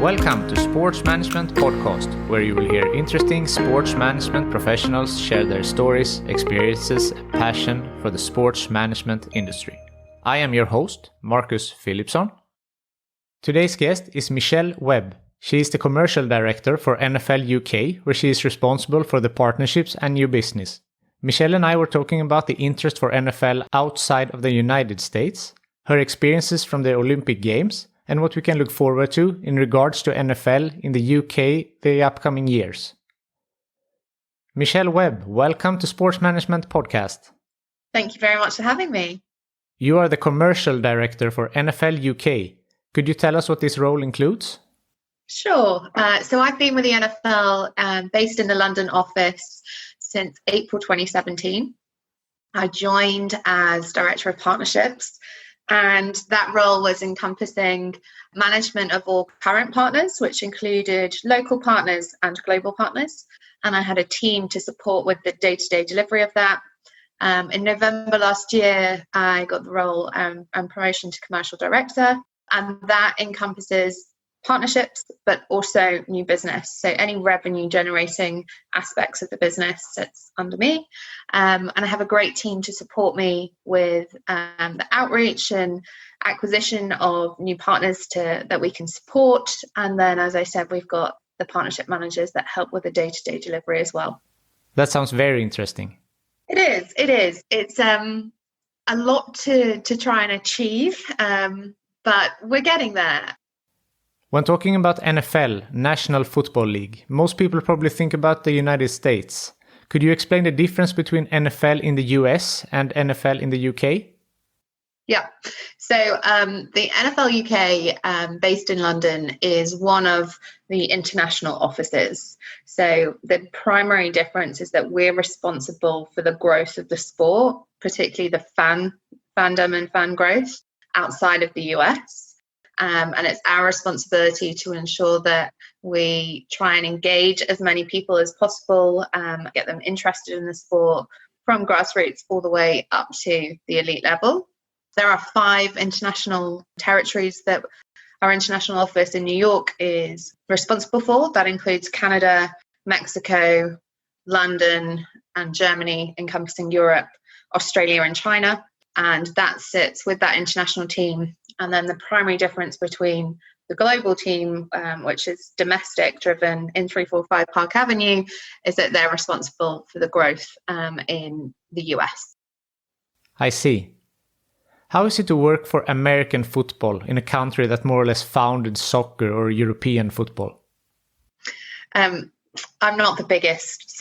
Welcome to Sports Management Podcast, where you will hear interesting sports management professionals share their stories, experiences, and passion for the sports management industry. I am your host, Marcus Philipson. Today's guest is Michelle Webb. She is the Commercial Director for NFL UK, where she is responsible for the partnerships and new business. Michelle and I were talking about the interest for NFL outside of the United States, her experiences from the Olympic Games, and what we can look forward to in regards to NFL in the UK the upcoming years. Michelle Webb, welcome to Sports Management Podcast. Thank you very much for having me. You are the Commercial Director for NFL UK. Could you tell us what this role includes? Sure. So I've been with the NFL based in the London office since April 2017. I joined as Director of Partnerships, and that role was encompassing management of all current partners, which included local partners and global partners. And I had a team to support with the day-to-day delivery of that. In November last year, I got the role and promotion to Commercial Director, and that encompasses partnerships, but also new business. So any revenue generating aspects of the business sits under me. And I have a great team to support me with the outreach and acquisition of new partners that we can support. And then, as I said, we've got the partnership managers that help with the day-to-day delivery as well. That sounds very interesting. It is. It's a lot to try and achieve, but we're getting there. When talking about NFL, National Football League, most people probably think about the United States. Could you explain the difference between NFL in the US and NFL in the UK? Yeah. So the NFL UK, based in London, is one of the international offices. So the primary difference is that we're responsible for the growth of the sport, particularly the fandom and fan growth outside of the US. And it's our responsibility to ensure that we try and engage as many people as possible, get them interested in the sport from grassroots all the way up to the elite level. There are 5 international territories that our international office in New York is responsible for. That includes Canada, Mexico, London, and Germany, encompassing Europe, Australia, and China. And that sits with that international team. And then the primary difference between the global team, which is domestic driven in 345 Park Avenue, is that they're responsible for the growth in the US. I see. How is it to work for American football in a country that more or less founded soccer or European football? I'm not the biggest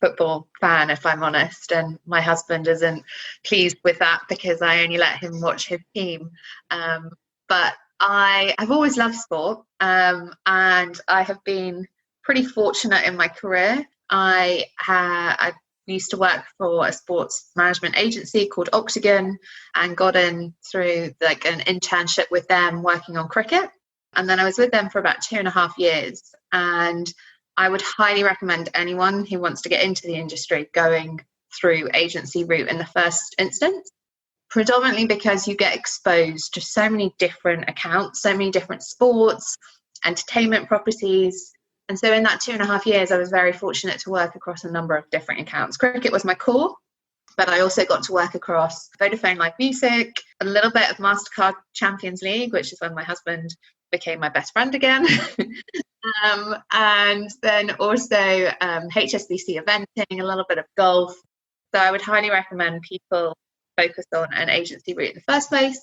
football fan, if I'm honest, and my husband isn't pleased with that because I only let him watch his team. But I've always loved sport, and I have been pretty fortunate in my career. I used to work for a sports management agency called Octagon and got in through like an internship with them working on cricket. And then I was with them for about 2.5 years, and I would highly recommend anyone who wants to get into the industry going through agency route in the first instance, predominantly because you get exposed to so many different accounts, so many different sports, entertainment properties. And so in that 2.5 years, I was very fortunate to work across a number of different accounts. Cricket was my core, but I also got to work across Vodafone Live Music, a little bit of MasterCard Champions League, which is when my husband became my best friend again. And then also HSBC eventing, a little bit of golf. So I would highly recommend people focus on an agency route in the first place.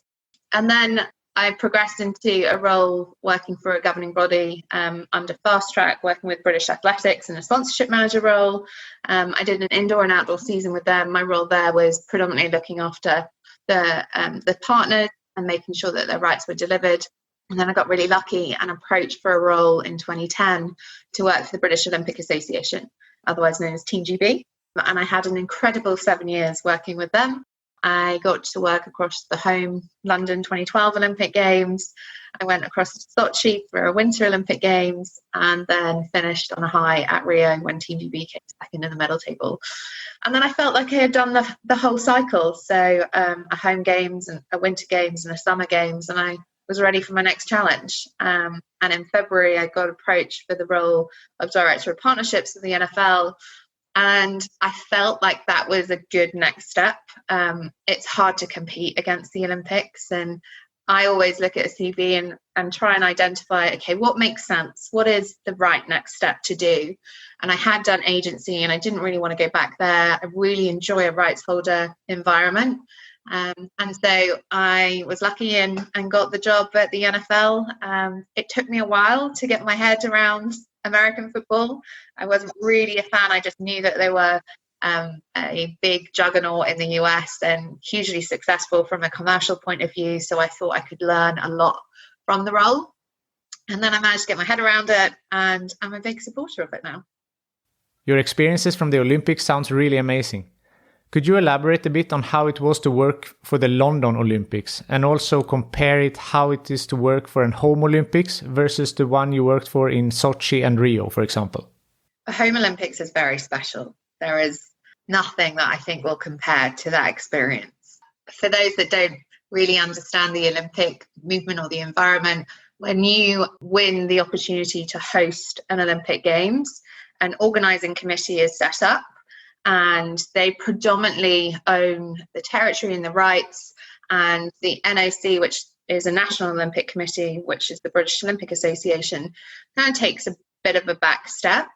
And then I progressed into a role working for a governing body under Fast Track, working with British Athletics in a sponsorship manager role. I did an indoor and outdoor season with them. My role there was predominantly looking after the partners and making sure that their rights were delivered. And then I got really lucky and approached for a role in 2010 to work for the British Olympic Association, otherwise known as Team GB. And I had an incredible 7 years working with them. I got to work across the home London 2012 Olympic Games. I went across to Sochi for a Winter Olympic Games, and then finished on a high at Rio when Team GB came second in the medal table. And then I felt like I had done the whole cycle. So a home games and a winter games and a summer games. And I was ready for my next challenge. And in February, I got approached for the role of Director of Partnerships of the NFL. And I felt like that was a good next step. It's hard to compete against the Olympics. And I always look at a CV and try and identify, okay, what makes sense? What is the right next step to do? And I had done agency and I didn't really want to go back there. I really enjoy a rights holder environment. And so I was lucky and got the job at the NFL. It took me a while to get my head around American football. I wasn't really a fan. I just knew that they were a big juggernaut in the US and hugely successful from a commercial point of view. So I thought I could learn a lot from the role. And then I managed to get my head around it, and I'm a big supporter of it now. Your experiences from the Olympics sounds really amazing. Could you elaborate a bit on how it was to work for the London Olympics, and also compare it how it is to work for an home Olympics versus the one you worked for in Sochi and Rio, for example? The home Olympics is very special. There is nothing that I think will compare to that experience. For those that don't really understand the Olympic movement or the environment, when you win the opportunity to host an Olympic Games, an organising committee is set up, and they predominantly own the territory and the rights, and the NOC, which is a National Olympic Committee, which is the British Olympic Association, kind of takes a bit of a back step.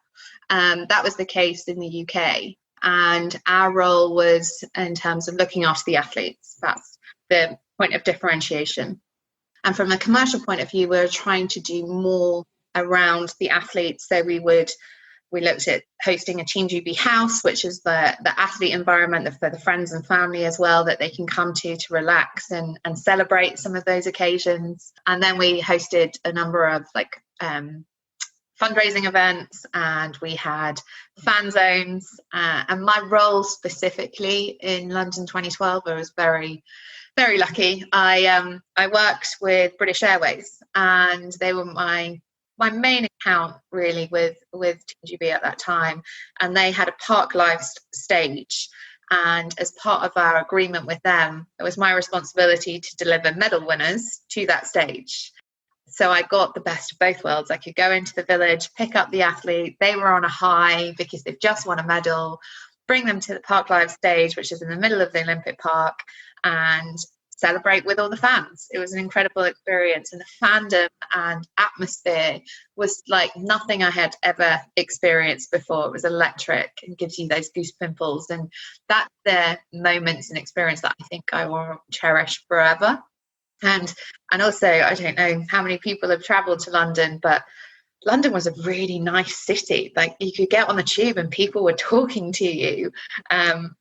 That was the case in the UK. And our role was in terms of looking after the athletes. That's the point of differentiation. And from a commercial point of view, we were trying to do more around the athletes. So we looked at hosting a Team GB house, which is the athlete environment for the friends and family as well, that they can come to relax and celebrate some of those occasions. And then we hosted a number of fundraising events, and we had fan zones. And my role specifically in London 2012, I was very, very lucky. I worked with British Airways, and they were my main account really with Team GB at that time. And they had a Park Live stage. And as part of our agreement with them, it was my responsibility to deliver medal winners to that stage. So I got the best of both worlds. I could go into the village, pick up the athlete. They were on a high because they've just won a medal, bring them to the Park Live stage, which is in the middle of the Olympic Park, and celebrate with all the fans. It was an incredible experience, and the fandom and atmosphere was like nothing I had ever experienced before. It was electric and gives you those goose pimples, and that's the moments and experience that I think I will cherish forever. And also, I don't know how many people have traveled to London, but London was a really nice city. Like, you could get on the tube and people were talking to you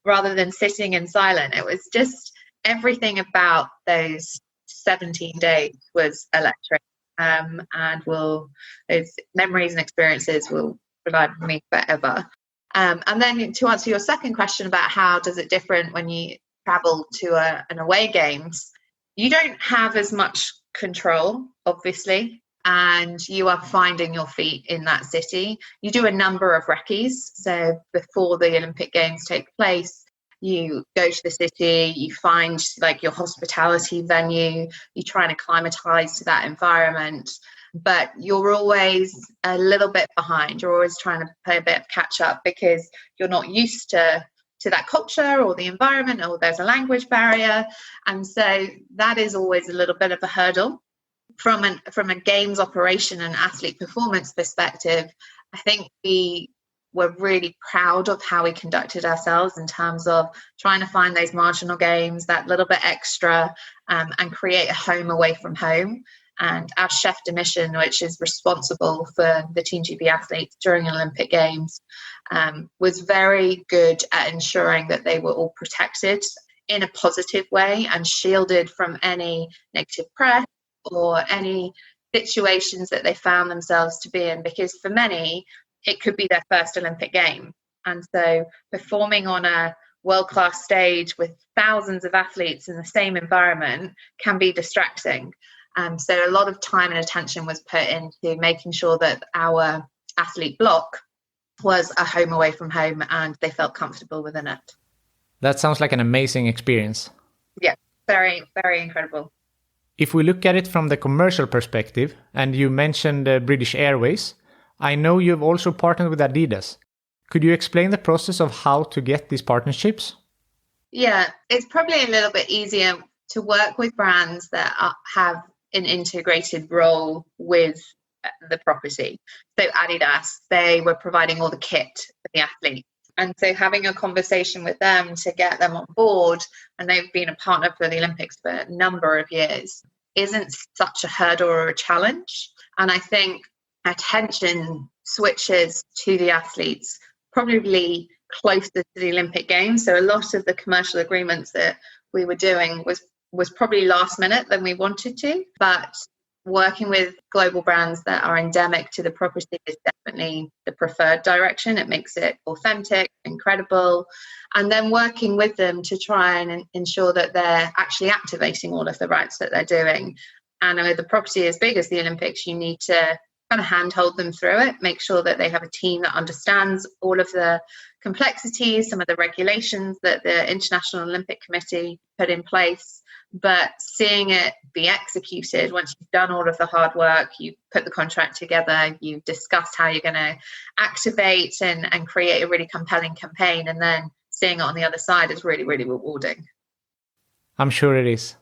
rather than sitting in silence. It was just everything about those 17 days was electric, and those memories and experiences will rely on me forever. And then to answer your second question about how does it different when you travel to an away games, you don't have as much control, obviously, and you are finding your feet in that city. You do a number of recce's. So before the Olympic Games take place, you go to the city, you find like your hospitality venue, you try and acclimatize to that environment, but you're always a little bit behind. You're always trying to play a bit of catch up because you're not used to that culture or the environment, or there's a language barrier. And so that is always a little bit of a hurdle. From a games operation and athlete performance perspective, I think we were really proud of how we conducted ourselves in terms of trying to find those marginal games, that little bit extra, and create a home away from home. And our chef de mission, which is responsible for the Team GB athletes during Olympic Games, was very good at ensuring that they were all protected in a positive way and shielded from any negative press or any situations that they found themselves to be in, because for many, it could be their first Olympic game. And so performing on a world-class stage with thousands of athletes in the same environment can be distracting. So a lot of time and attention was put into making sure that our athlete block was a home away from home and they felt comfortable within it. That sounds like an amazing experience. Yeah, very, very incredible. If we look at it from the commercial perspective, and you mentioned British Airways, I know you've also partnered with Adidas. Could you explain the process of how to get these partnerships? Yeah, it's probably a little bit easier to work with brands that have an integrated role with the property. So Adidas, they were providing all the kit for the athlete. And so having a conversation with them to get them on board, and they've been a partner for the Olympics for a number of years, isn't such a hurdle or a challenge. And I think attention switches to the athletes probably closer to the Olympic Games. So a lot of the commercial agreements that we were doing was probably last minute than we wanted to, but working with global brands that are endemic to the property is definitely the preferred direction. It makes it authentic, incredible, and then working with them to try and ensure that they're actually activating all of the rights that they're doing. And with the property as big as the Olympics, you need to kind of handhold them through it, make sure that they have a team that understands all of the complexities, some of the regulations that the International Olympic Committee put in place, but seeing it be executed once you've done all of the hard work, you put the contract together, you've discussed how you're going to activate and create a really compelling campaign, and then seeing it on the other side is really, really rewarding. I'm sure it is.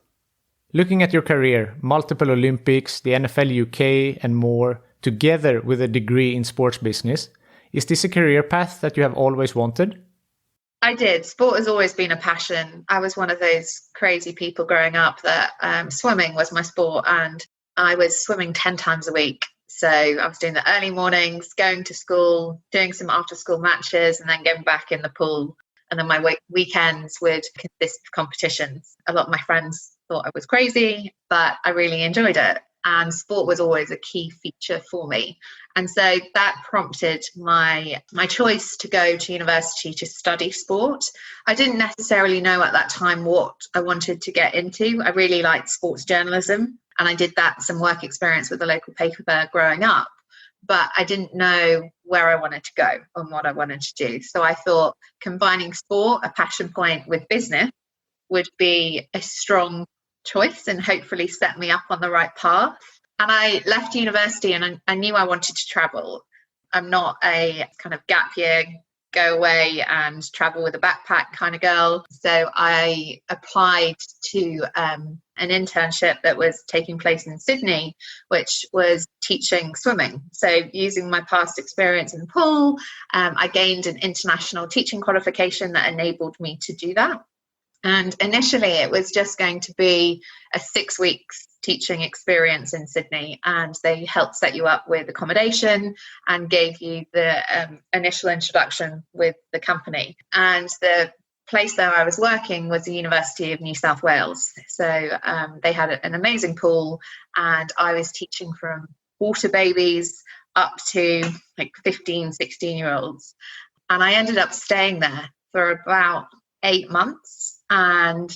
Looking at your career, multiple Olympics, the NFL UK and more, together with a degree in sports business, is this a career path that you have always wanted? I did. Sport has always been a passion. I was one of those crazy people growing up that swimming was my sport, and I was swimming 10 times a week. So I was doing the early mornings, going to school, doing some after school matches, and then going back in the pool. And then my weekends would consist of competitions. A lot of my friends thought I was crazy, but I really enjoyed it. And sport was always a key feature for me. And so that prompted my choice to go to university to study sport. I didn't necessarily know at that time what I wanted to get into. I really liked sports journalism, and I did some work experience with the local paper growing up. But I didn't know where I wanted to go and what I wanted to do. So I thought combining sport, a passion point, with business would be a strong choice and hopefully set me up on the right path. And I left university and I knew I wanted to travel. I'm not a kind of gap year, go away and travel with a backpack kind of girl. So I applied to an internship that was taking place in Sydney, which was teaching swimming. So using my past experience in the pool, I gained an international teaching qualification that enabled me to do that. And initially it was just going to be a 6 weeks teaching experience in Sydney, and they helped set you up with accommodation and gave you the initial introduction with the company. And the place that I was working was the University of New South Wales. So they had an amazing pool, and I was teaching from water babies up to like 15, 16-year-olds. And I ended up staying there for about 8 months and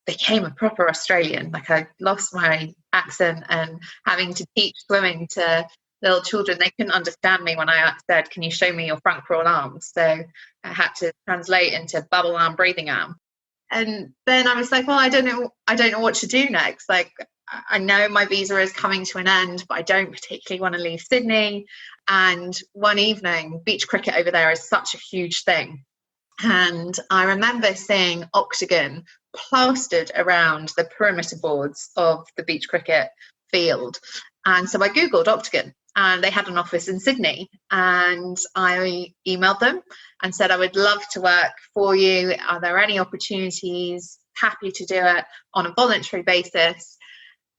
became a proper Australian. Like, I lost my accent, and having to teach swimming to little children, they couldn't understand me when I said, "Can you show me your front crawl arms?" So I had to translate into bubble arm, breathing arm. And then I was like, well, I don't know what to do next. Like, I know my visa is coming to an end, but I don't particularly want to leave Sydney. And one evening, beach cricket over there is such a huge thing. And I remember seeing Octagon plastered around the perimeter boards of the beach cricket field. And so I Googled Octagon, and they had an office in Sydney. And I emailed them and said, I would love to work for you. Are there any opportunities? Happy to do it on a voluntary basis.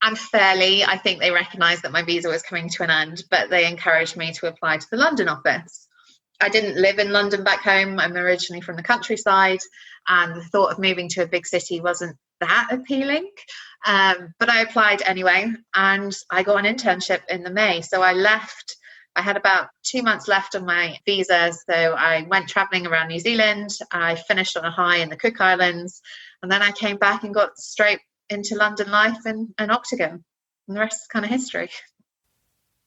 And fairly, I think they recognised that my visa was coming to an end, but they encouraged me to apply to the London office. I didn't live in London back home. I'm originally from the countryside, and the thought of moving to a big city wasn't that appealing. But I applied anyway, and I got an internship in the May. So I left. I had about 2 months left on my visa, so I went travelling around New Zealand. I finished on a high in the Cook Islands, and then I came back and got straight into London life and Octagon. And the rest is kind of history.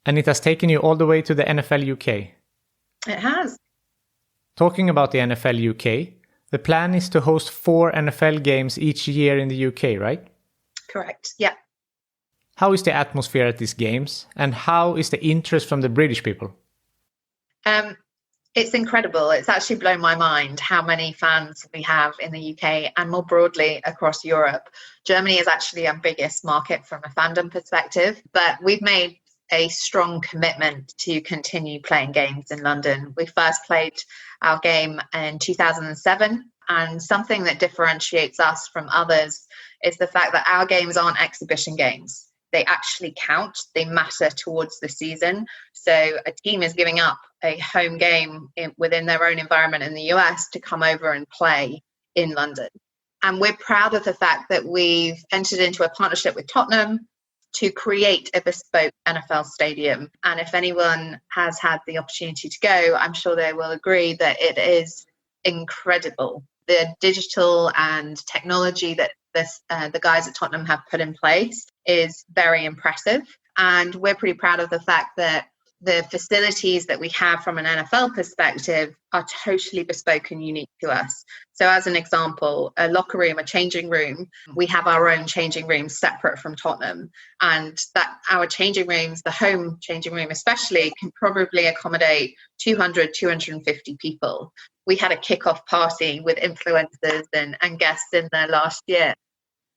And it has taken you all the way to the NFL UK. It has. Talking about the NFL UK, the plan is to host 4 NFL games each year in the UK, right? Correct, yeah. How is the atmosphere at these games, and how is the interest from the British people? It's incredible. It's actually blown my mind how many fans we have in the UK and more broadly across Europe. Germany is actually our biggest market from a fandom perspective, but we've made a strong commitment to continue playing games in London. We first played our game in 2007, and something that differentiates us from others is the fact that our games aren't exhibition games. They actually count, they matter towards the season. So a team is giving up a home game within their own environment in the US to come over and play in London. And we're proud of the fact that we've entered into a partnership with Tottenham to create a bespoke NFL stadium. And if anyone has had the opportunity to go, I'm sure they will agree that it is incredible. The digital and technology that the guys at Tottenham have put in place is very impressive. And we're pretty proud of the fact that the facilities that we have from an NFL perspective are totally bespoke and unique to us. So as an example, a locker room, a changing room, we have our own changing rooms separate from Tottenham. And that our changing rooms, the home changing room especially, can probably accommodate 200, 250 people. We had a kickoff party with influencers and guests in there last year.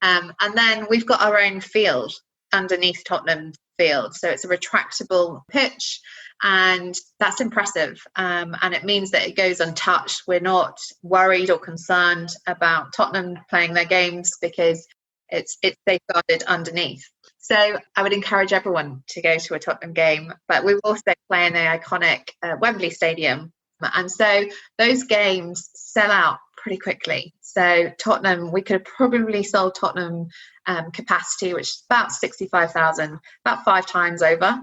And then we've got our own field underneath Tottenham field. So it's a retractable pitch, and that's impressive. And it means that it goes untouched. We're not worried or concerned about Tottenham playing their games because it's safeguarded underneath. So I would encourage everyone to go to a Tottenham game, but we will also play in the iconic Wembley Stadium. And so those games sell out pretty quickly. So Tottenham, we could have probably sold Tottenham capacity, which is about 65,000, about 5 times over.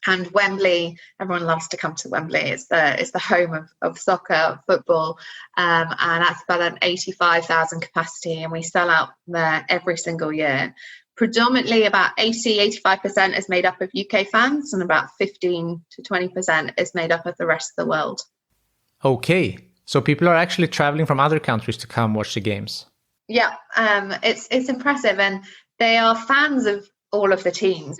And Wembley, everyone loves to come to Wembley. It's the home of soccer, football, and that's about an 85,000 capacity, and we sell out there every single year. Predominantly about 85% is made up of UK fans, and about 15 to 20% is made up of the rest of the world. Okay, so people are actually traveling from other countries to come watch the games. Yeah, it's impressive, and they are fans of all of the teams.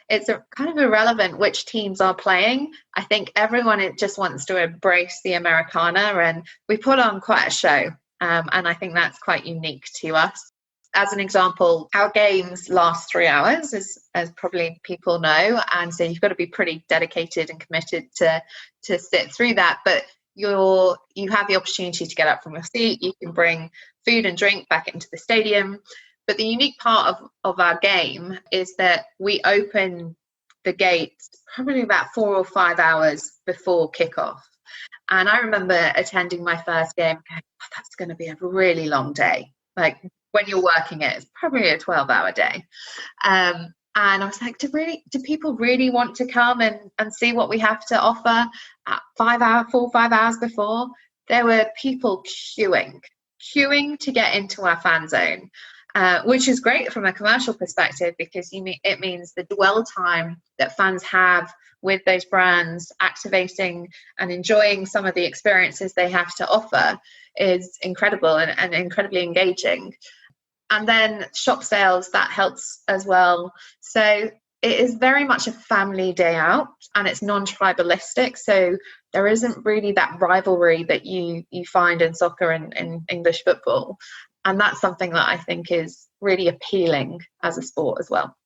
It's kind of irrelevant which teams are playing. I think everyone just wants to embrace the Americana, and we put on quite a show, and I think that's quite unique to us. As an example, our games last 3 hours, as probably people know, and so you've got to be pretty dedicated and committed to sit through that. But you have the opportunity to get up from your seat. You can bring food and drink back into the stadium. But the unique part of our game is that we open the gates probably about 4 or 5 hours before kickoff. And I remember attending my first game going, oh, that's going to be a really long day. Like when you're working it, it's probably a 12-hour day. And I was like, do people really want to come and see what we have to offer at 4 or 5 hours before? There were people queuing to get into our fan zone, which is great from a commercial perspective because it means the dwell time that fans have with those brands, activating and enjoying some of the experiences they have to offer is incredible and incredibly engaging. And then shop sales, that helps as well. So it is very much a family day out, and it's non-tribalistic. So there isn't really that rivalry that you find in soccer and in English football. And that's something that I think is really appealing as a sport as well.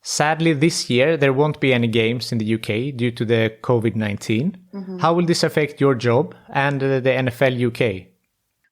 Sadly, this year, there won't be any games in the UK due to the COVID-19. Mm-hmm. How will this affect your job and the NFL UK?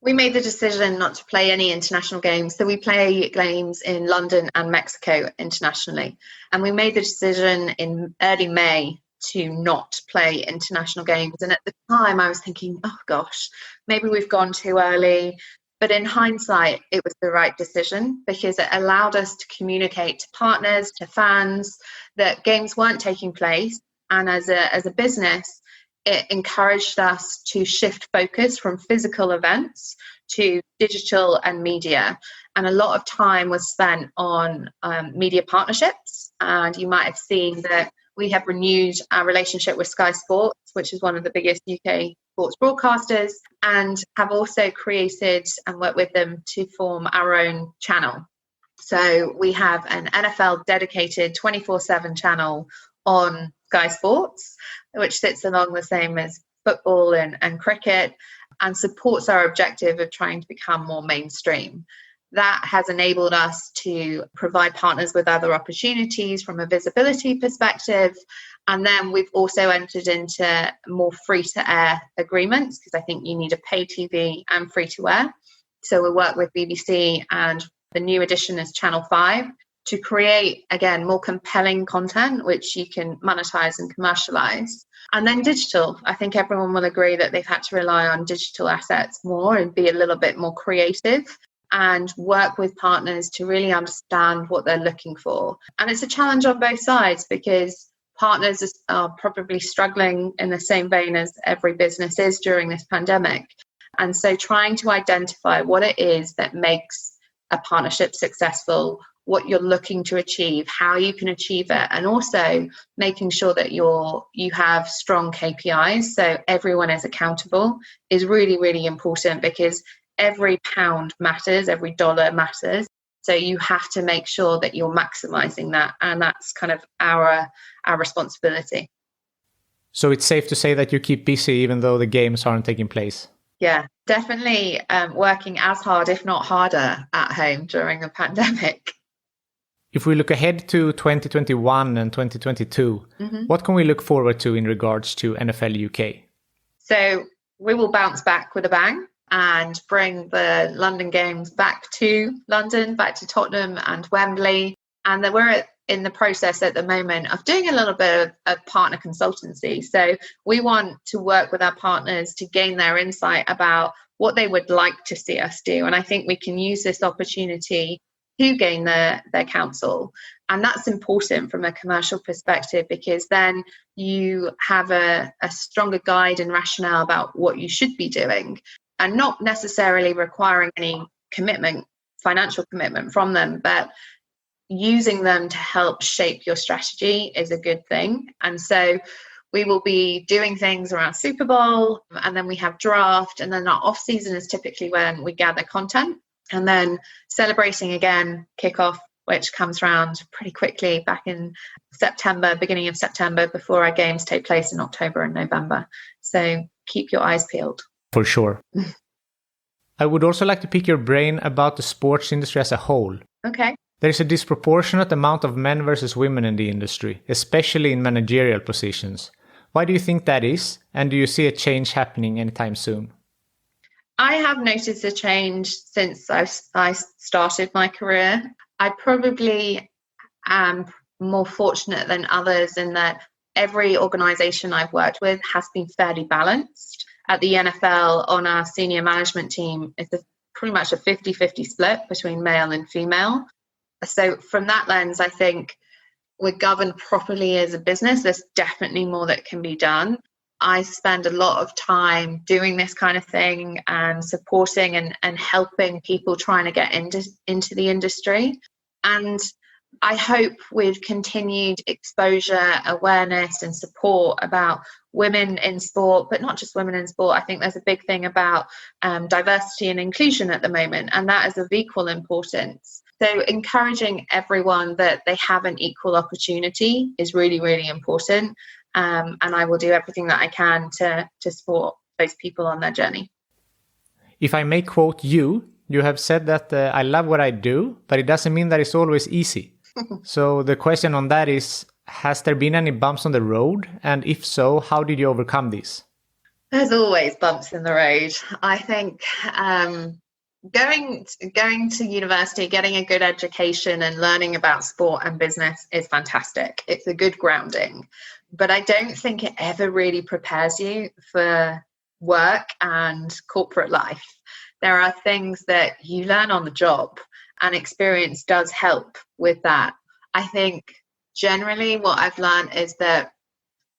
We made the decision not to play any international games. So we play games in London and Mexico internationally. And we made the decision in early May to not play international games. And at the time I was thinking, oh gosh, maybe we've gone too early. But in hindsight, it was the right decision because it allowed us to communicate to partners, to fans, that games weren't taking place. And as a business, it encouraged us to shift focus from physical events to digital and media. And a lot of time was spent on media partnerships. And you might have seen that we have renewed our relationship with Sky Sports, which is one of the biggest UK sports broadcasters, and have also created and worked with them to form our own channel. So we have an NFL dedicated 24/7 channel on Sky Sports, which sits along the same as football and cricket, and supports our objective of trying to become more mainstream. That has enabled us to provide partners with other opportunities from a visibility perspective. And then we've also entered into more free-to-air agreements, because I think you need a pay TV and free-to-air. So we work with BBC, and the new edition is Channel 5, to create, again, more compelling content, which you can monetize and commercialize. And then digital. I think everyone will agree that they've had to rely on digital assets more and be a little bit more creative and work with partners to really understand what they're looking for. And it's a challenge on both sides, because partners are probably struggling in the same vein as every business is during this pandemic. And so trying to identify what it is that makes a partnership successful, what you're looking to achieve, how you can achieve it, and also making sure that you have strong KPIs, so everyone is accountable, is really, really important, because every pound matters, every dollar matters. So you have to make sure that you're maximizing that, and that's kind of our responsibility. So it's safe to say that you keep busy even though the games aren't taking place? Yeah, definitely working as hard, if not harder, at home during a pandemic. If we look ahead to 2021 and 2022, what can we look forward to in regards to NFL UK? So we will bounce back with a bang and bring the London games back to London, back to Tottenham and Wembley. And then we're in the process at the moment of doing a little bit of partner consultancy. So we want to work with our partners to gain their insight about what they would like to see us do. And I think we can use this opportunity to gain their counsel. And that's important from a commercial perspective, because then you have a stronger guide and rationale about what you should be doing, and not necessarily requiring any commitment, financial commitment from them, but using them to help shape your strategy is a good thing. And so we will be doing things around Super Bowl, and then we have draft, and then our off season is typically when we gather content, and then celebrating again, kickoff, which comes around pretty quickly back in September, beginning of September, before our games take place in October and November. So keep your eyes peeled. For sure. I would also like to pick your brain about the sports industry as a whole. Okay. There is a disproportionate amount of men versus women in the industry, especially in managerial positions. Why do you think that is? And do you see a change happening anytime soon? I have noticed a change since I started my career. I probably am more fortunate than others in that every organisation I've worked with has been fairly balanced. At the NFL, on our senior management team, it's pretty much a 50-50 split between male and female. So from that lens, I think we're governed properly as a business. There's definitely more that can be done. I spend a lot of time doing this kind of thing and supporting and helping people trying to get into the industry. And I hope with continued exposure, awareness and support about women in sport, but not just women in sport. I think there's a big thing about diversity and inclusion at the moment, and that is of equal importance. So encouraging everyone that they have an equal opportunity is really, really important. And I will do everything that I can to support those people on their journey. If I may quote you, you have said that I love what I do, but it doesn't mean that it's always easy. So the question on that is, has there been any bumps on the road? And if so, how did you overcome these? There's always bumps in the road. I think going to university, getting a good education and learning about sport and business is fantastic. It's a good grounding. But I don't think it ever really prepares you for work and corporate life. There are things that you learn on the job, and experience does help with that. I think generally what I've learned is that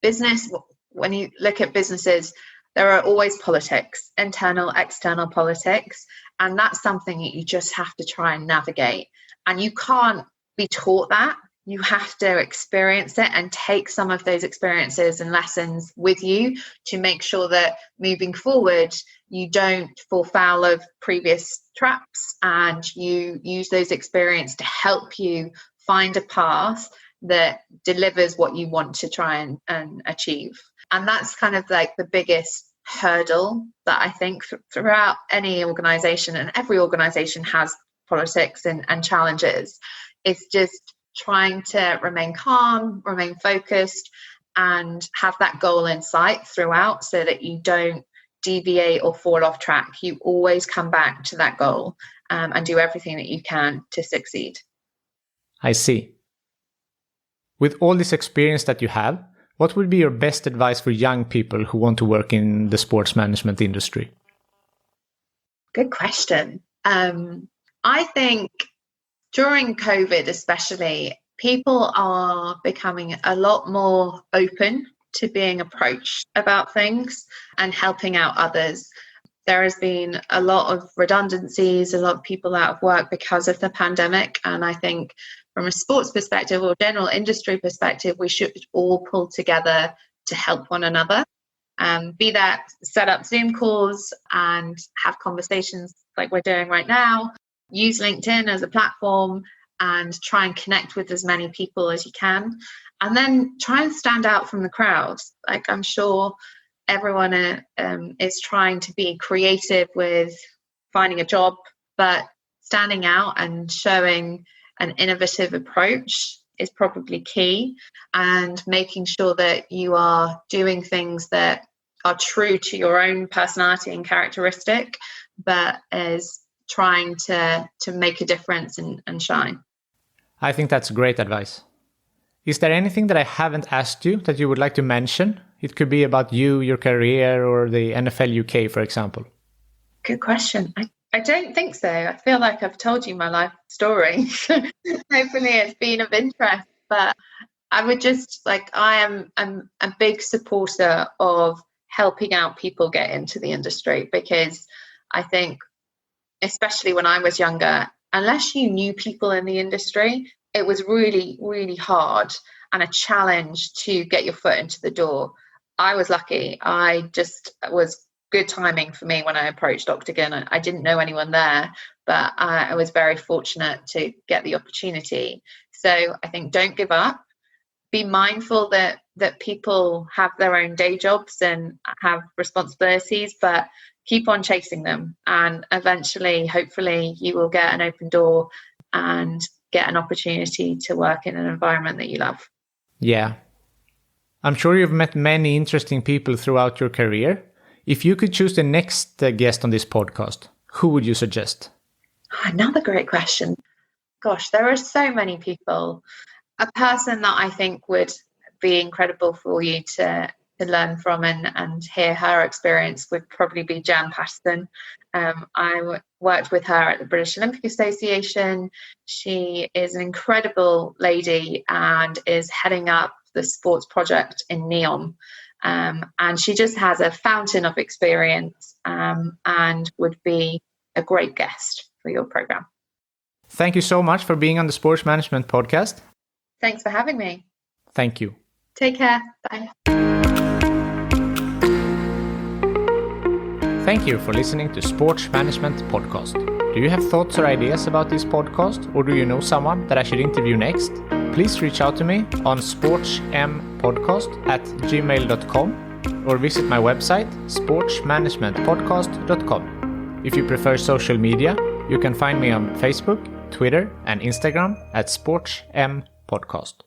business, when you look at businesses, there are always politics, internal, external politics, and that's something that you just have to try and navigate. And you can't be taught that. you have to experience it and take some of those experiences and lessons with you to make sure that moving forward, you don't fall foul of previous traps, and you use those experiences to help you find a path that delivers what you want to try and achieve. And that's kind of like the biggest hurdle that I think throughout any organization, and every organization has politics and challenges. It's just trying to remain calm, remain focused, and have that goal in sight throughout so that you don't deviate or fall off track. You always come back to that goal and do everything that you can to succeed. I see. With all this experience that you have, what would be your best advice for young people who want to work in the sports management industry? Good question. I think during COVID especially, people are becoming a lot more open to being approached about things and helping out others. There has been a lot of redundancies, a lot of people out of work because of the pandemic. And I think from a sports perspective or general industry perspective, we should all pull together to help one another. Be that set up Zoom calls and have conversations like we're doing right now, use LinkedIn as a platform and try and connect with as many people as you can. And then try and stand out from the crowd. Like, I'm sure everyone is trying to be creative with finding a job, but standing out and showing an innovative approach is probably key, and making sure that you are doing things that are true to your own personality and characteristic, but is trying to make a difference and shine. I think that's great advice. Is there anything that I haven't asked you that you would like to mention? It could be about you, your career, or the NFL UK, for example. Good question. I don't think so. I feel like I've told you my life story. Hopefully it's been of interest, but I would just I'm a big supporter of helping out people get into the industry, because I think, especially when I was younger, unless you knew people in the industry, it was really, really hard and a challenge to get your foot into the door. I was lucky. It was good timing for me when I approached Octagon. I didn't know anyone there, but I was very fortunate to get the opportunity. So I think don't give up. Be mindful that people have their own day jobs and have responsibilities, but keep on chasing them. And eventually, hopefully, you will get an open door and get an opportunity to work in an environment that you love. Yeah. I'm sure you've met many interesting people throughout your career. If you could choose the next guest on this podcast, who would you suggest? Another great question. Gosh, there are so many people. A person that I think would be incredible for you to learn from and hear her experience would probably be Jan Patterson. I worked with her at the British Olympic Association. She is an incredible lady and is heading up the sports project in Neom. And she just has a fountain of experience and would be a great guest for your program. Thank you so much for being on the Sports Management Podcast. Thanks for having me. Thank you. Take care. Bye. Thank you for listening to Sports Management Podcast. Do you have thoughts or ideas about this podcast, or do you know someone that I should interview next? Please reach out to me on sportsmpodcast@gmail.com or visit my website sportsmanagementpodcast.com. If you prefer social media, you can find me on Facebook, Twitter and Instagram at sportsmpodcast.